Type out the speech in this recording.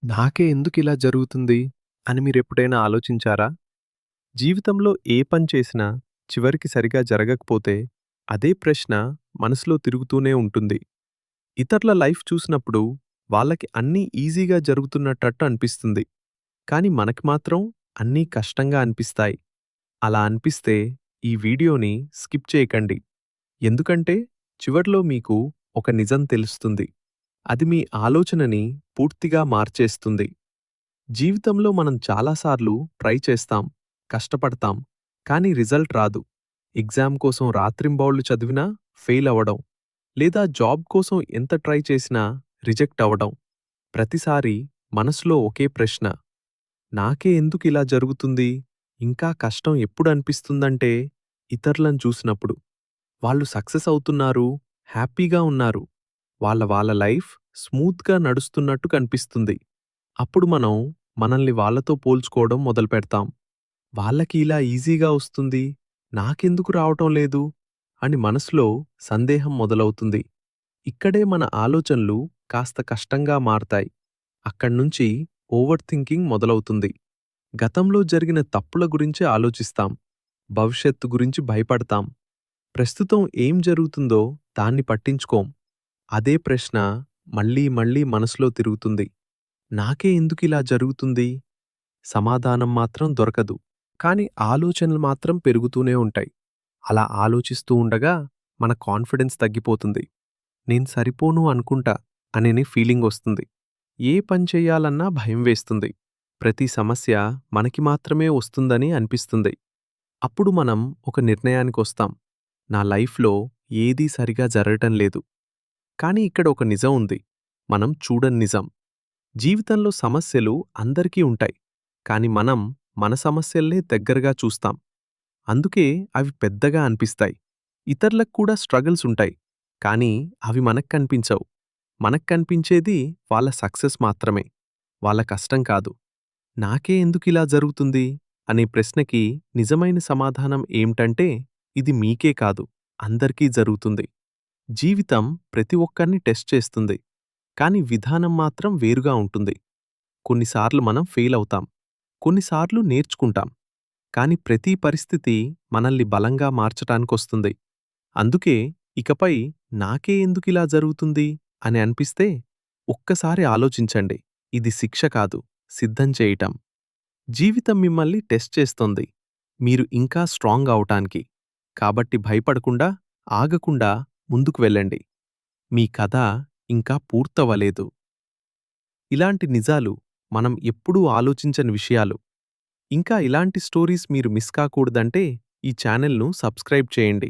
నాకే ఎందుకిలా జరుగుతుంది అని మీరెప్పుడైనా ఆలోచించారా? జీవితంలో ఏ పని చేసినా చివరికి సరిగా జరగకపోతే అదే ప్రశ్న మనసులో తిరుగుతూనే ఉంటుంది. ఇతరుల లైఫ్ చూసినప్పుడు వాళ్ళకి అన్నీ ఈజీగా జరుగుతున్నట్టు అనిపిస్తుంది. కానీ మనకి మాత్రం అన్నీ కష్టంగా అనిపిస్తాయి. అలా అనిపిస్తే ఈ వీడియోని స్కిప్ చేయకండి. ఎందుకంటే చివర్లో మీకు ఒక నిజం తెలుస్తుంది. అది మీ ఆలోచనని పూర్తిగా మార్చేస్తుంది. జీవితంలో మనం చాలాసార్లు ట్రై చేస్తాం, కష్టపడతాం, కానీ రిజల్ట్ రాదు. ఎగ్జామ్ కోసం రాత్రింబవళ్లు చదివినా ఫెయిల్ అవ్వడం, లేదా జాబ్ కోసం ఎంత ట్రై చేసినా రిజెక్ట్ అవ్వడం. ప్రతిసారి మనసులో ఒకే ప్రశ్న, నాకే ఎందుకిలా జరుగుతుంది? ఇంకా కష్టం ఎప్పుడు అనిపిస్తుందంటే ఇతరులను చూసినప్పుడు. వాళ్ళు సక్సెస్ అవుతున్నారు, హ్యాపీగా ఉన్నారు. వాళ్ళ లైఫ్ స్మూత్గా నడుస్తున్నట్టు కనిపిస్తుంది. అప్పుడు మనం మనల్ని వాళ్ళతో పోల్చుకోవడం మొదలుపెడతాం. వాళ్ళకి ఇలా ఈజీగా వస్తుంది, నాకెందుకు రావటం లేదు అని మనసులో సందేహం మొదలవుతుంది. ఇక్కడే మన ఆలోచనలు కాస్త కష్టంగా మారతాయి. అక్కడ్నుంచి ఓవర్ థింకింగ్ మొదలవుతుంది. గతంలో జరిగిన తప్పుల గురించి ఆలోచిస్తాం, భవిష్యత్తు గురించి భయపడతాం. ప్రస్తుతం ఏం జరుగుతుందో దాన్ని పట్టించుకోం. అదే ప్రశ్న మళ్ళీ మళ్ళీ మనసులో తిరుగుతుంది. నాకే ఎందుకిలా జరుగుతుంది? సమాధానం మాత్రం దొరకదు. కాని ఆలోచనలు మాత్రం పెరుగుతూనే ఉంటాయి. అలా ఆలోచిస్తూ ఉండగా మన కాన్ఫిడెన్స్ తగ్గిపోతుంది. నేను సరిపోను అనుకుంటా అనేని ఫీలింగొస్తుంది. ఏ పని చెయ్యాలన్నా భయం వేస్తుంది. ప్రతి సమస్య మనకి మాత్రమే వస్తుందని అనిపిస్తుంది. అప్పుడు మనం ఒక నిర్ణయానికొస్తాం. నా లైఫ్‌లో ఏదీ సరిగా జరగటం లేదు. కానీ ఇక్కడ ఒక నిజం ఉంది. మనం చూడని నిజం. జీవితంలో సమస్యలు అందరికీ ఉంటాయి. కాని మనం మన సమస్యల్నే దగ్గరగా చూస్తాం. అందుకే అవి పెద్దగా అనిపిస్తాయి. ఇతరులకు కూడా స్ట్రగుల్స్ ఉంటాయి. కానీ అవి మనకు కనిపించవు. మనకు కనిపించేది వాళ్ళ సక్సెస్ మాత్రమే. వాళ్ళ కష్టం కాదు. నాకే ఎందుకిలా జరుగుతుంది అనే ప్రశ్నకి నిజమైన సమాధానం ఏమిటంటే ఇది మీకే కాదు, అందరికీ జరుగుతుంది. జీవితం ప్రతి ఒక్కరిని టెస్ట్ చేస్తుంది. కాని విధానం మాత్రం వేరుగా ఉంటుంది. కొన్నిసార్లు మనం ఫెయిల్ అవుతాం. కొన్నిసార్లు నేర్చుకుంటాం. కాని ప్రతి పరిస్థితి మనల్ని బలంగా మార్చటానికొస్తుంది. అందుకే ఇకపై నాకే ఎందుకిలా జరుగుతుంది అని అనిపిస్తే ఒక్కసారి ఆలోచించండి. ఇది శిక్ష కాదు, సిద్ధం చేయటం. జీవితం మిమ్మల్ని టెస్ట్ చేస్తోంది. మీరు ఇంకా స్ట్రాంగ్ అవటానికి. కాబట్టి భయపడకుండా, ఆగకుండా ముందుకు వెళ్ళండి. మీ కథ ఇంకా పూర్తవలేదు. ఇలాంటి నిజాలు మనం ఎప్పుడూ ఆలోచించని విషయాలు. ఇంకా ఇలాంటి స్టోరీస్ మీరు మిస్ కాకూడదంటే ఈ ఛానెల్‌ను సబ్స్క్రైబ్ చేయండి.